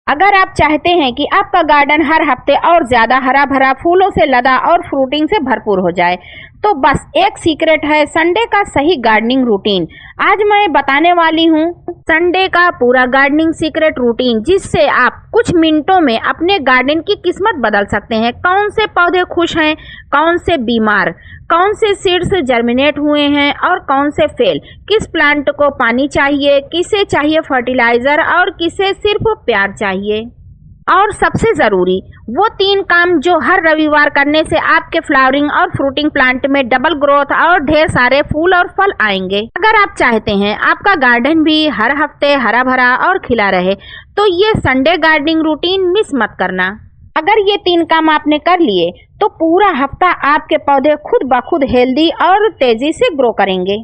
अगर आप चाहते हैं कि आपका गार्डन हर हफ्ते और ज्यादा हरा भरा, फूलों से लदा और फ्रूटिंग से भरपूर हो जाए, तो बस एक सीक्रेट है संडे का सही गार्डनिंग रूटीन। आज मैं बताने वाली हूँ संडे का पूरा गार्डनिंग सीक्रेट रूटीन, जिससे आप कुछ मिनटों में अपने गार्डन की किस्मत बदल सकते हैं। कौन से पौधे खुश हैं, कौन से बीमार, कौन से सीड्स जर्मिनेट हुए हैं और कौन से फेल, किस प्लांट को पानी चाहिए, किसे चाहिए फर्टिलाइजर और किसे सिर्फ प्यार चाहिए, और सबसे जरूरी वो 3 काम जो हर रविवार करने से आपके फ्लावरिंग और फ्रूटिंग प्लांट में डबल ग्रोथ और ढेर सारे फूल और फल आएंगे। अगर आप चाहते हैं आपका गार्डन भी हर हफ्ते हरा भरा और खिला रहे, तो ये संडे गार्डनिंग रूटीन मिस मत करना। अगर ये 3 काम आपने कर लिए तो पूरा हफ्ता आपके पौधे खुद ब खुद हेल्दी और तेजी से ग्रो करेंगे।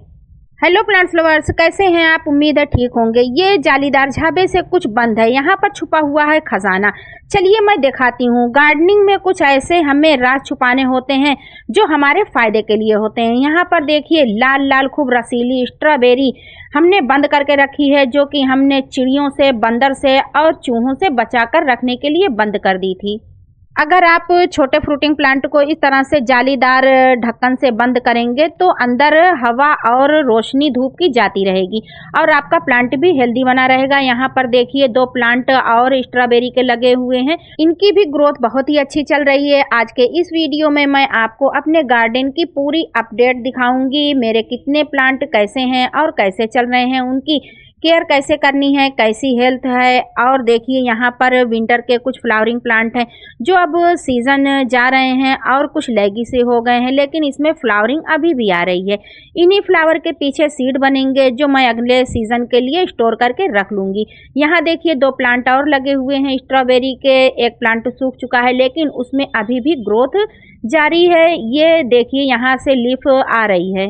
हेलो प्लांट्स लवर्स, कैसे हैं आप? उम्मीद है ठीक होंगे। ये जालीदार झाबे से कुछ बंद है, यहाँ पर छुपा हुआ है खजाना। चलिए मैं दिखाती हूँ। गार्डनिंग में कुछ ऐसे हमें राज छुपाने होते हैं जो हमारे फायदे के लिए होते हैं। यहाँ पर देखिए लाल लाल खूब रसीली स्ट्रॉबेरी हमने बंद करके रखी है, जो कि हमने चिड़ियों से, बंदर से और चूहों से बचा कर रखने के लिए बंद कर दी थी। अगर आप छोटे फ्रूटिंग प्लांट को इस तरह से जालीदार ढक्कन से बंद करेंगे तो अंदर हवा और रोशनी धूप की जाती रहेगी और आपका प्लांट भी हेल्दी बना रहेगा। यहाँ पर देखिए 2 प्लांट और स्ट्रॉबेरी के लगे हुए हैं, इनकी भी ग्रोथ बहुत ही अच्छी चल रही है। आज के इस वीडियो में मैं आपको अपने गार्डन की पूरी अपडेट दिखाऊंगी। मेरे कितने प्लांट कैसे हैं और कैसे चल रहे हैं, उनकी केयर कैसे करनी है, कैसी हेल्थ है। और देखिए यहाँ पर विंटर के कुछ फ्लावरिंग प्लांट हैं जो अब सीजन जा रहे हैं और कुछ लैगी से हो गए हैं, लेकिन इसमें फ्लावरिंग अभी भी आ रही है। इन्हीं फ्लावर के पीछे सीड बनेंगे जो मैं अगले सीजन के लिए स्टोर करके रख लूँगी। यहाँ देखिए 2 प्लांट और लगे हुए हैं स्ट्रॉबेरी के। एक प्लांट सूख चुका है लेकिन उसमें अभी भी ग्रोथ जारी है। ये देखिए यहाँ से लीफ आ रही है।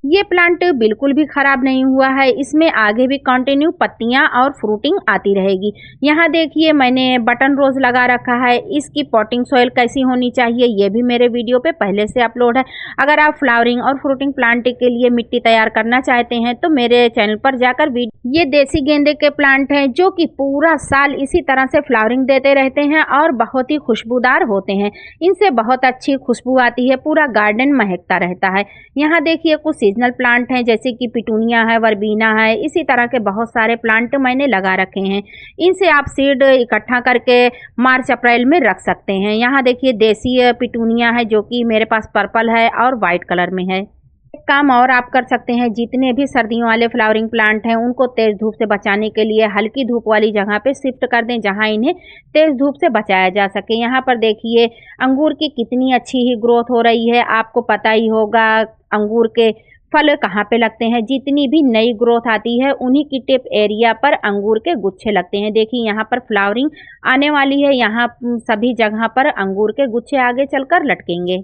ये प्लांट बिल्कुल भी खराब नहीं हुआ है, इसमें आगे भी कंटिन्यू पत्तियां और फ्रूटिंग आती रहेगी। यहाँ देखिए मैंने बटन रोज लगा रखा है। इसकी पॉटिंग सॉइल कैसी होनी चाहिए ये भी मेरे वीडियो पे पहले से अपलोड है। अगर आप फ्लावरिंग और फ्रूटिंग प्लांट के लिए मिट्टी तैयार करना चाहते हैं तो मेरे चैनल पर जाकर ये देसी गेंदे के प्लांट हैं जो कि पूरा साल इसी तरह से फ्लावरिंग देते रहते हैं और बहुत ही खुशबूदार होते हैं। इनसे बहुत अच्छी खुशबू आती है, पूरा गार्डन महकता रहता है। यहाँ देखिए कुछ सीजनल प्लांट हैं जैसे कि पिटूनिया है, वर्बीना है, इसी तरह के बहुत सारे प्लांट मैंने लगा रखे हैं। इनसे आप सीड इकट्ठा करके मार्च अप्रैल में रख सकते हैं। यहाँ देखिए देसी पिटूनिया है जो कि मेरे पास पर्पल है और वाइट कलर में है। एक काम और आप कर सकते हैं, जितने भी सर्दियों वाले फ्लावरिंग प्लांट हैं उनको तेज धूप से बचाने के लिए हल्की धूप वाली जगह पे शिफ्ट कर दें जहां इन्हें तेज धूप से बचाया जा सके। यहाँ पर देखिए अंगूर की कितनी अच्छी ही ग्रोथ हो रही है। आपको पता ही होगा अंगूर के फल कहाँ पे लगते हैं। जितनी भी नई ग्रोथ आती है उन्हीं की टिप एरिया पर अंगूर के गुच्छे लगते हैं। देखिए यहाँ पर फ्लावरिंग आने वाली है, यहाँ सभी जगह पर अंगूर के गुच्छे आगे चलकर लटकेंगे।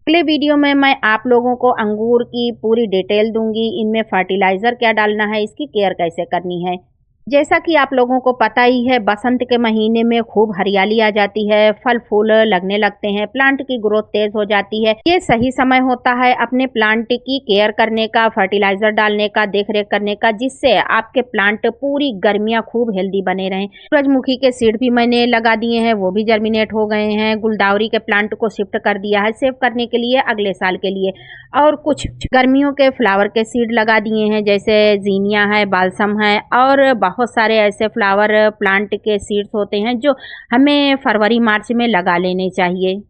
अगले वीडियो में मैं आप लोगों को अंगूर की पूरी डिटेल दूंगी, इनमें फर्टिलाइजर क्या डालना है, इसकी केयर कैसे करनी है। जैसा कि आप लोगों को पता ही है बसंत के महीने में खूब हरियाली आ जाती है, फल फूल लगने लगते हैं, प्लांट की ग्रोथ तेज हो जाती है। ये सही समय होता है अपने प्लांट की केयर करने का, फर्टिलाइजर डालने का, देखरेख करने का, जिससे आपके प्लांट पूरी गर्मियां खूब हेल्दी बने रहें। सूरजमुखी के सीड भी मैंने लगा दिए हैं, वो भी जर्मिनेट हो गए हैं। गुलदावरी के प्लांट को शिफ्ट कर दिया है सेव करने के लिए अगले साल के लिए। और कुछ गर्मियों के फ्लावर के सीड लगा दिए हैं जैसे जीनिया है, बालसम है और बहुत सारे ऐसे फ्लावर प्लांट के सीड्स होते हैं जो हमें फरवरी मार्च में लगा लेने चाहिए।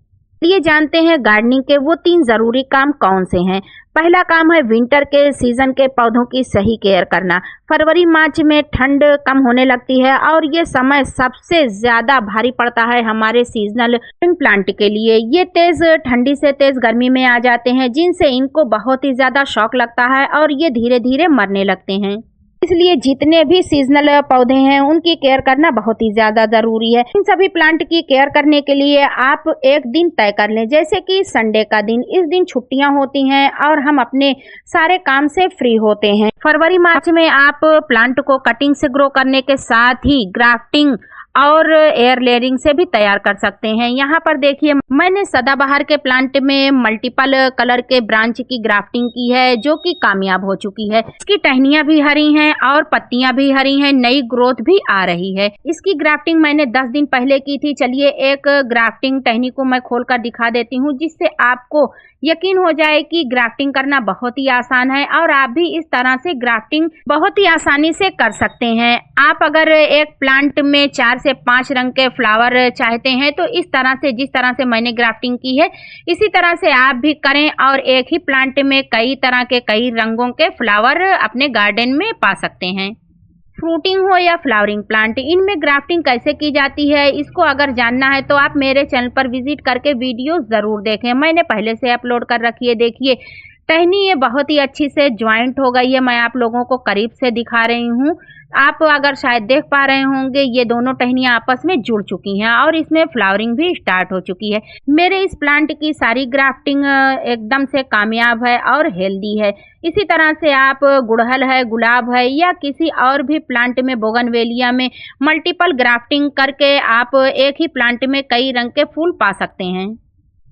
ये जानते हैं गार्डनिंग के वो 3 जरूरी काम कौन से हैं। पहला काम है विंटर के सीजन के पौधों की सही केयर करना। फरवरी मार्च में ठंड कम होने लगती है और ये समय सबसे ज्यादा भारी पड़ता है हमारे सीजनल प्लांट के लिए। ये तेज ठंडी से तेज गर्मी में आ जाते हैं जिनसे इनको बहुत ही ज्यादा शॉक लगता है और ये धीरे धीरे मरने लगते हैं। इसलिए जितने भी सीजनल पौधे हैं उनकी केयर करना बहुत ही ज्यादा जरूरी है। इन सभी प्लांट की केयर करने के लिए आप एक दिन तय कर लें, जैसे कि संडे का दिन। इस दिन छुट्टियां होती हैं और हम अपने सारे काम से फ्री होते हैं। फरवरी मार्च में आप प्लांट को कटिंग से ग्रो करने के साथ ही ग्राफ्टिंग और एयर लेयरिंग से भी तैयार कर सकते हैं। यहाँ पर देखिए मैंने सदाबहार के प्लांट में मल्टीपल कलर के ब्रांच की ग्राफ्टिंग की है जो कि कामयाब हो चुकी है। इसकी टहनियां भी हरी हैं और पत्तियां भी हरी हैं, नई ग्रोथ भी आ रही है। इसकी ग्राफ्टिंग मैंने 10 दिन पहले की थी। चलिए एक ग्राफ्टिंग टहनी को मैं खोलकर दिखा देती हूँ जिससे आपको यकीन हो जाए कि ग्राफ्टिंग करना बहुत ही आसान है और आप भी इस तरह से ग्राफ्टिंग बहुत ही आसानी से कर सकते हैं। आप अगर एक प्लांट में 4 से 5 रंग के फ्लावर चाहते हैं तो इस तरह से, जिस तरह से मैंने ग्राफ्टिंग की है इसी तरह से आप भी करें और एक ही प्लांट में कई तरह के कई रंगों के फ्लावर अपने गार्डन में पा सकते हैं। फ्रूटिंग हो या फ्लावरिंग प्लांट, इनमें ग्राफ्टिंग कैसे की जाती है इसको अगर जानना है तो आप मेरे चैनल पर विजिट करके वीडियो ज़रूर देखें। मैंने पहले से अपलोड कर रखी है। देखिए टहनी ये बहुत ही अच्छी से ज्वाइंट हो गई है। मैं आप लोगों को करीब से दिखा रही हूँ। आप अगर शायद देख पा रहे होंगे ये दोनों टहनियाँ आपस में जुड़ चुकी हैं और इसमें फ्लावरिंग भी स्टार्ट हो चुकी है। मेरे इस प्लांट की सारी ग्राफ्टिंग एकदम से कामयाब है और हेल्दी है। इसी तरह से आप गुड़हल है, गुलाब है या किसी और भी प्लांट में, बोगनवेलिया में मल्टीपल ग्राफ्टिंग करके आप एक ही प्लांट में कई रंग के फूल पा सकते हैं।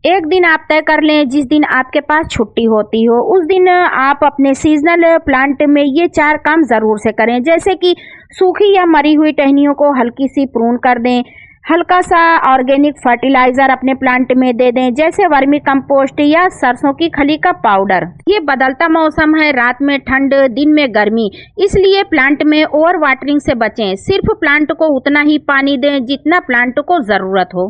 एक दिन आप तय कर लें जिस दिन आपके पास छुट्टी होती हो, उस दिन आप अपने सीजनल प्लांट में ये 4 काम ज़रूर से करें। जैसे कि सूखी या मरी हुई टहनियों को हल्की सी प्रून कर दें, हल्का सा ऑर्गेनिक फर्टिलाइजर अपने प्लांट में दे दें जैसे वर्मी कंपोस्ट या सरसों की खली का पाउडर। ये बदलता मौसम है, रात में ठंड दिन में गर्मी, इसलिए प्लांट में ओवर वाटरिंग से बचें। सिर्फ प्लांट को उतना ही पानी दें जितना प्लांट को ज़रूरत हो।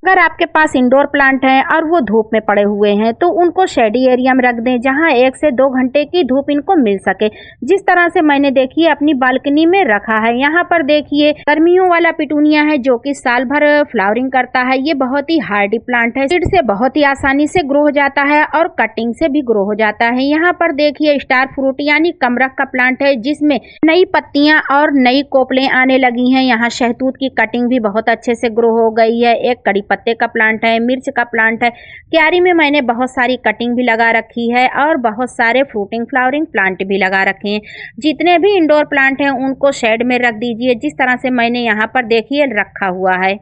अगर आपके पास इंडोर प्लांट हैं और वो धूप में पड़े हुए हैं तो उनको शेडी एरिया में रख दें जहां 1 से 2 घंटे की धूप इनको मिल सके, जिस तरह से मैंने देखिए अपनी बालकनी में रखा है। यहाँ पर देखिए गर्मियों वाला पिटूनिया है जो कि साल भर फ्लावरिंग करता है। ये बहुत ही हार्डी प्लांट है, सीड से बहुत ही आसानी से ग्रो हो जाता है और कटिंग से भी ग्रो हो जाता है। यहाँ पर देखिए स्टार फ्रूट यानी कमरख का प्लांट है जिसमें नई पत्तियां और नई कोपलें आने लगी हैं। यहाँ शहतूत की कटिंग भी बहुत अच्छे से ग्रो हो गई है। एक कड़ी पत्ते का प्लांट है, मिर्च का प्लांट है। क्यारी में मैंने बहुत सारी कटिंग भी लगा रखी है और बहुत सारे फ्रूटिंग फ्लावरिंग प्लांट भी लगा रखे हैं। जितने भी इंडोर प्लांट हैं उनको शेड में रख दीजिए जिस तरह से मैंने यहाँ पर देखिए रखा हुआ है।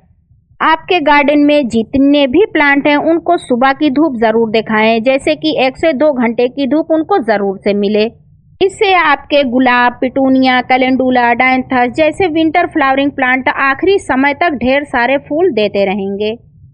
आपके गार्डन में जितने भी प्लांट हैं उनको सुबह की धूप जरूर दिखाएं, जैसे कि 1 से 2 घंटे की धूप उनको जरूर से मिले। इससे आपके गुलाब, पिटूनिया, कैलेंडुला, डायंथस जैसे विंटर फ्लावरिंग प्लांट आखिरी समय तक ढेर सारे फूल देते रहेंगे।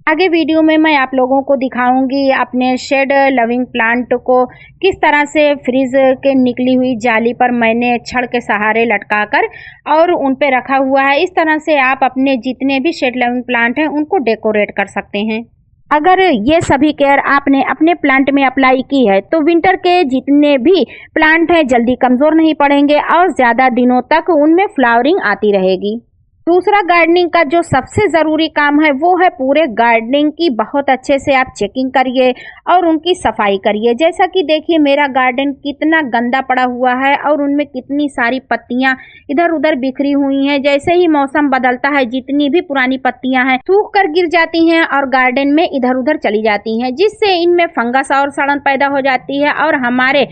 आगे वीडियो में मैं आप लोगों को दिखाऊंगी अपने शेड लविंग प्लांट को किस तरह से फ्रिज के निकली हुई जाली पर मैंने छड़ के सहारे लटकाकर और उन पे रखा हुआ है। इस तरह से आप अपने जितने भी शेड लविंग प्लांट हैं उनको डेकोरेट कर सकते हैं। अगर ये सभी केयर आपने अपने प्लांट में अप्लाई की है तो विंटर के जितने भी प्लांट हैं जल्दी कमज़ोर नहीं पड़ेंगे और ज़्यादा दिनों तक उनमें फ्लावरिंग आती रहेगी। दूसरा गार्डनिंग का जो सबसे ज़रूरी काम है वो है पूरे गार्डनिंग की बहुत अच्छे से आप चेकिंग करिए और उनकी सफाई करिए। जैसा कि देखिए मेरा गार्डन कितना गंदा पड़ा हुआ है और उनमें कितनी सारी पत्तियां इधर उधर बिखरी हुई हैं। जैसे ही मौसम बदलता है जितनी भी पुरानी पत्तियां हैं सूख कर गिर जाती हैं और गार्डन में इधर उधर चली जाती हैं, जिससे इनमें फंगस और सड़न पैदा हो जाती है और हमारे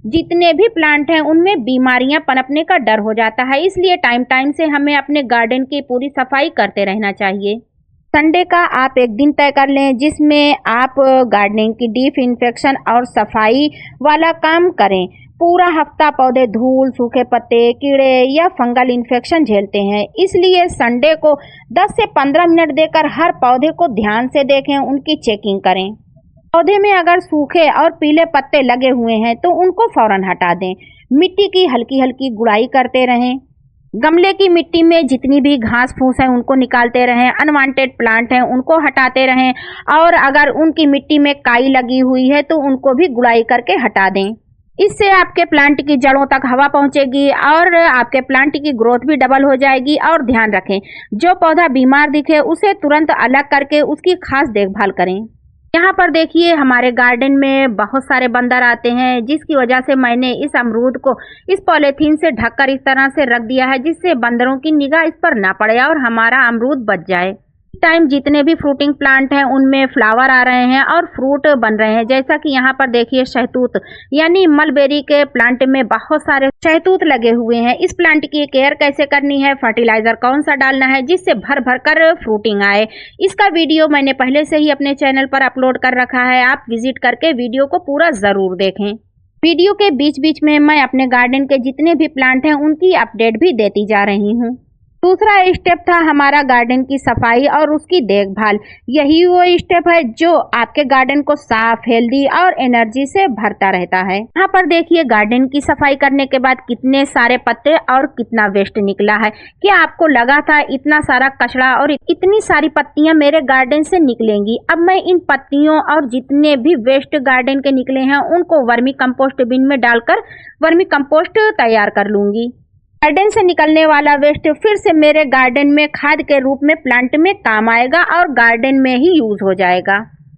जितने भी प्लांट हैं उनमें बीमारियां पनपने का डर हो जाता है। इसलिए टाइम टाइम से हमें अपने गार्डन की पूरी सफाई करते रहना चाहिए। संडे का आप एक दिन तय कर लें जिसमें आप गार्डनिंग की डीप इन्फेक्शन और सफाई वाला काम करें। पूरा हफ्ता पौधे धूल, सूखे पत्ते, कीड़े या फंगल इन्फेक्शन झेलते हैं, इसलिए संडे को 10 से 15 मिनट देकर हर पौधे को ध्यान से देखें, उनकी चेकिंग करें। पौधे में अगर सूखे और पीले पत्ते लगे हुए हैं तो उनको फौरन हटा दें। मिट्टी की हल्की हल्की गुड़ाई करते रहें। गमले की मिट्टी में जितनी भी घास फूस है उनको निकालते रहें। अनवांटेड प्लांट हैं उनको हटाते रहें और अगर उनकी मिट्टी में काई लगी हुई है तो उनको भी गुड़ाई करके हटा दें। इससे आपके प्लांट की जड़ों तक हवा पहुंचेगी और आपके प्लांट की ग्रोथ भी डबल हो जाएगी। और ध्यान रखें, जो पौधा बीमार दिखे उसे तुरंत अलग करके उसकी खास देखभाल करें। यहाँ पर देखिए हमारे गार्डन में बहुत सारे बंदर आते हैं, जिसकी वजह से मैंने इस अमरूद को इस पॉलीथीन से ढककर इस तरह से रख दिया है जिससे बंदरों की निगाह इस पर ना पड़े और हमारा अमरूद बच जाए। टाइम जितने भी फ्रूटिंग प्लांट हैं उनमें फ्लावर आ रहे हैं और फ्रूट बन रहे हैं। जैसा कि यहाँ पर देखिए शहतूत यानी मलबेरी के प्लांट में बहुत सारे शहतूत लगे हुए हैं। इस प्लांट की केयर कैसे करनी है, फर्टिलाइजर कौन सा डालना है जिससे भर भर कर फ्रूटिंग आए, इसका वीडियो मैंने पहले से ही अपने चैनल पर अपलोड कर रखा है। आप विजिट करके वीडियो को पूरा जरूर देखें। वीडियो के बीच बीच में मैं अपने गार्डन के जितने भी प्लांट हैं उनकी अपडेट भी देती जा रही हूँ। दूसरा स्टेप था हमारा गार्डन की सफाई और उसकी देखभाल। यही वो स्टेप है जो आपके गार्डन को साफ, हेल्दी और एनर्जी से भरता रहता है। यहाँ पर देखिए गार्डन की सफाई करने के बाद कितने सारे पत्ते और कितना वेस्ट निकला है। क्या आपको लगा था इतना सारा कचरा और इतनी सारी पत्तियां मेरे गार्डन से निकलेंगी? अब मैं इन पत्तियों और जितने भी वेस्ट गार्डन के निकले हैं उनको वर्मी कंपोस्ट बिन में डालकर वर्मी कंपोस्ट तैयार कर लूंगी। गार्डन से निकलने वाला वेस्ट फिर से मेरे गार्डन में खाद के रूप में प्लांट में काम आएगा और गार्डन में ही यूज हो जाएगा।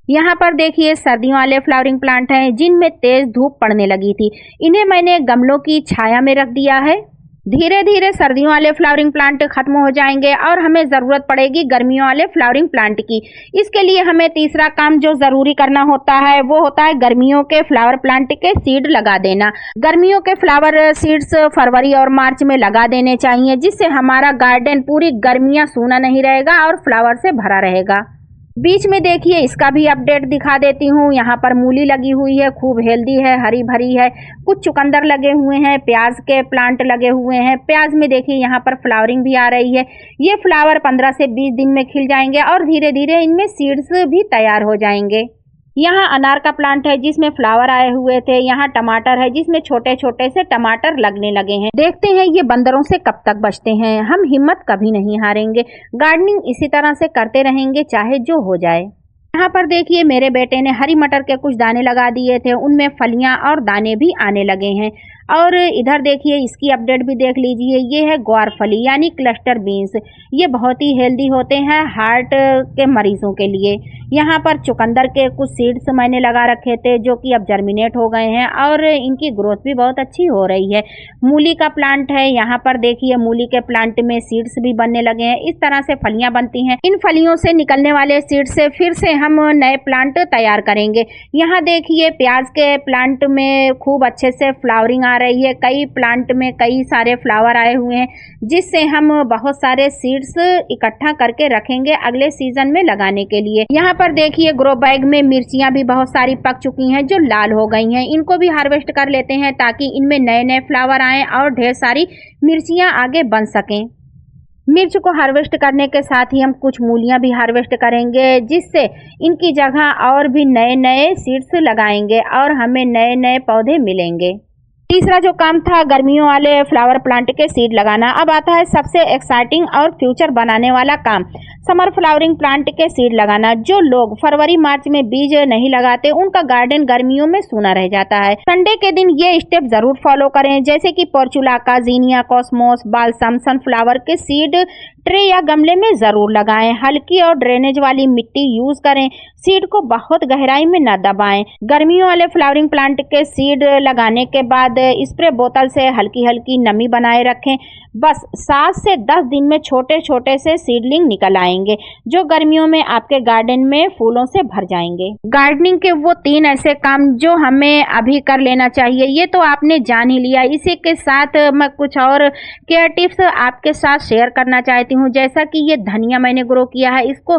यहाँ पर देखिए सर्दियों वाले फ्लावरिंग प्लांट हैं जिनमें तेज धूप पड़ने लगी थी। इन्हें मैंने गमलों की छाया में रख दिया है। धीरे धीरे सर्दियों वाले फ्लावरिंग प्लांट खत्म हो जाएंगे और हमें जरूरत पड़ेगी गर्मियों वाले फ्लावरिंग प्लांट की। इसके लिए हमें तीसरा काम जो जरूरी करना होता है वो होता है गर्मियों के फ्लावर प्लांट के सीड लगा देना। गर्मियों के फ्लावर सीड्स फरवरी और मार्च में लगा देने चाहिए जिससे हमारा गार्डन पूरी गर्मियां सूना नहीं रहेगा और फ्लावर से भरा रहेगा। बीच में देखिए इसका भी अपडेट दिखा देती हूँ। यहाँ पर मूली लगी हुई है, खूब हेल्दी है, हरी भरी है। कुछ चुकंदर लगे हुए हैं, प्याज के प्लांट लगे हुए हैं। प्याज में देखिए यहाँ पर फ्लावरिंग भी आ रही है। ये फ्लावर 15 से 20 दिन में खिल जाएंगे और धीरे धीरे इनमें सीड्स भी तैयार हो जाएंगे। यहाँ अनार का प्लांट है जिसमें फ्लावर आए हुए थे। यहाँ टमाटर है जिसमें छोटे छोटे से टमाटर लगने लगे हैं। देखते हैं ये बंदरों से कब तक बचते हैं। हम हिम्मत कभी नहीं हारेंगे, गार्डनिंग इसी तरह से करते रहेंगे चाहे जो हो जाए। यहाँ पर देखिए मेरे बेटे ने हरी मटर के कुछ दाने लगा दिए थे, उनमें फलियां और दाने भी आने लगे हैं। और इधर देखिए इसकी अपडेट भी देख लीजिए। ये है ग्वार फली यानी क्लस्टर बीन्स। ये बहुत ही हेल्दी होते हैं हार्ट के मरीजों के लिए। यहाँ पर चुकंदर के कुछ सीड्स मैंने लगा रखे थे जो कि अब जर्मिनेट हो गए हैं और इनकी ग्रोथ भी बहुत अच्छी हो रही है। मूली का प्लांट है, यहाँ पर देखिए मूली के प्लांट में सीड्स भी बनने लगे हैं। इस तरह से फलियां बनती हैं। इन फलियों से निकलने वाले सीड्स से फिर से हम नए प्लांट तैयार करेंगे। यहाँ देखिए प्याज के प्लांट में खूब अच्छे से फ्लावरिंग आ रही है। कई प्लांट में कई सारे फ्लावर आए हुए हैं जिससे हम बहुत सारे सीड्स इकट्ठा करके रखेंगे अगले सीजन में लगाने के लिए। यहाँ पर देखिए ग्रो बैग में मिर्चियां भी बहुत सारी पक चुकी हैं जो लाल हो गई हैं। इनको भी हार्वेस्ट कर लेते हैं ताकि इनमें नए नए फ्लावर आएं और ढेर सारी मिर्चियां आगे बन सकें। मिर्च को हार्वेस्ट करने के साथ ही हम कुछ मूलियां भी हार्वेस्ट करेंगे जिससे इनकी जगह और भी नए नए सीड्स लगाएंगे और हमें नए नए पौधे मिलेंगे। तीसरा जो काम था गर्मियों वाले फ्लावर प्लांट के सीड लगाना। अब आता है सबसे एक्साइटिंग और फ्यूचर बनाने वाला काम, समर फ्लावरिंग प्लांट के सीड लगाना। जो लोग फरवरी मार्च में बीज नहीं लगाते उनका गार्डन गर्मियों में सूना रह जाता है। संडे के दिन ये स्टेप जरूर फॉलो करें, जैसे कि पोर्चुलाका, जीनिया, कॉस्मोस, बाल्सम, सनफ्लावर के सीड ट्रे या गमले में जरूर लगाएं। हल्की और ड्रेनेज वाली मिट्टी यूज करें। सीड को बहुत गहराई में न दबाएं। गर्मियों वाले फ्लावरिंग प्लांट के सीड लगाने के बाद स्प्रे बोतल से हल्की हल्की नमी बनाए रखें। बस 7 से 10 दिन में छोटे छोटे से सीडलिंग निकल आएंगे जो गर्मियों में आपके गार्डन में फूलों से भर जाएंगे। गार्डनिंग के वो 3 ऐसे काम जो हमें अभी कर लेना चाहिए ये तो आपने जान ही लिया। इसी के साथ मैं कुछ और केयर टिप्स आपके साथ शेयर करना चाहती हूँ। जैसा कि ये धनिया मैंने ग्रो किया है, इसको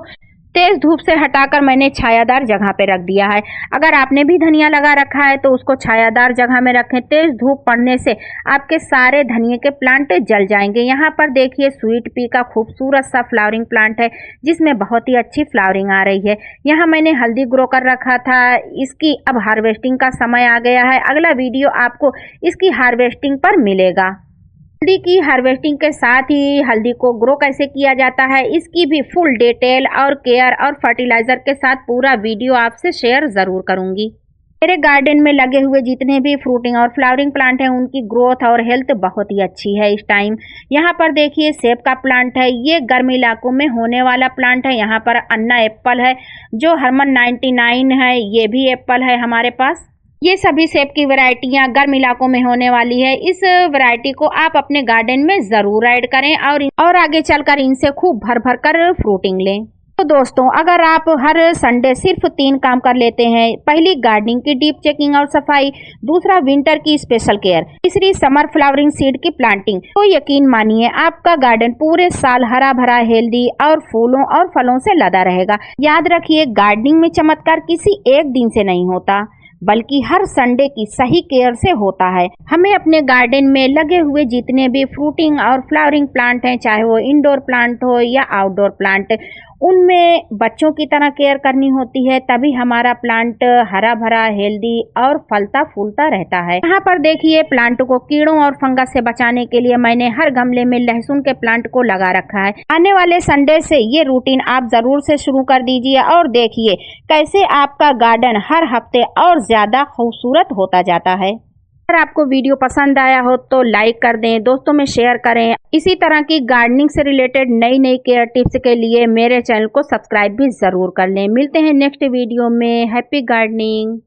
तेज धूप से हटाकर मैंने छायादार जगह पे रख दिया है। अगर आपने भी धनिया लगा रखा है तो उसको छायादार जगह में रखें। तेज धूप पड़ने से आपके सारे धनिया के प्लांट जल जाएंगे। यहाँ पर देखिए स्वीट पी का खूबसूरत सा फ्लावरिंग प्लांट है जिसमें बहुत ही अच्छी फ्लावरिंग आ रही है। यहाँ मैंने हल्दी ग्रो कर रखा था, इसकी अब हार्वेस्टिंग का समय आ गया है। अगला वीडियो आपको इसकी हार्वेस्टिंग पर मिलेगा। हल्दी की हार्वेस्टिंग के साथ ही हल्दी को ग्रो कैसे किया जाता है इसकी भी फुल डिटेल और केयर और फर्टिलाइजर के साथ पूरा वीडियो आपसे शेयर जरूर करूंगी। मेरे गार्डन में लगे हुए जितने भी फ्रूटिंग और फ्लावरिंग प्लांट हैं उनकी ग्रोथ और हेल्थ बहुत ही अच्छी है इस टाइम। यहाँ पर देखिए सेब का प्लांट है, ये गर्म इलाकों में होने वाला प्लांट है। यहाँ पर अन्ना एप्पल है जो हरमन 99 है, ये भी एप्पल है हमारे पास। ये सभी सेब की वैरायटियां गर्म इलाकों में होने वाली है। इस वैरायटी को आप अपने गार्डन में जरूर ऐड करें और आगे चलकर इनसे खूब भर भर कर फ्रूटिंग लें। तो दोस्तों, अगर आप हर संडे सिर्फ 3 काम कर लेते हैं, पहली गार्डनिंग की डीप चेकिंग और सफाई, दूसरा विंटर की स्पेशल केयर, तीसरी समर फ्लावरिंग सीड की प्लांटिंग, तो यकीन मानिए आपका गार्डन पूरे साल हरा भरा, हेल्दी और फूलों और फलों से लदा रहेगा। याद रखिए, गार्डनिंग में चमत्कार किसी एक दिन से नहीं होता, बल्कि हर संडे की सही केयर से होता है। हमें अपने गार्डन में लगे हुए जितने भी फ्रूटिंग और फ्लावरिंग प्लांट हैं, चाहे वो इंडोर प्लांट हो या आउटडोर प्लांट, उनमें बच्चों की तरह केयर करनी होती है, तभी हमारा प्लांट हरा भरा, हेल्दी और फलता फूलता रहता है। यहाँ पर देखिए, प्लांट को कीड़ों और फंगस से बचाने के लिए मैंने हर गमले में लहसुन के प्लांट को लगा रखा है। आने वाले संडे से ये रूटीन आप जरूर से शुरू कर दीजिए और देखिए कैसे आपका गार्डन हर हफ्ते और ज्यादा खूबसूरत होता जाता है। अगर आपको वीडियो पसंद आया हो तो लाइक कर दें, दोस्तों में शेयर करें। इसी तरह की गार्डनिंग से रिलेटेड नई नई केयर टिप्स के लिए मेरे चैनल को सब्सक्राइब भी जरूर कर लें। मिलते हैं नेक्स्ट वीडियो में। Happy gardening.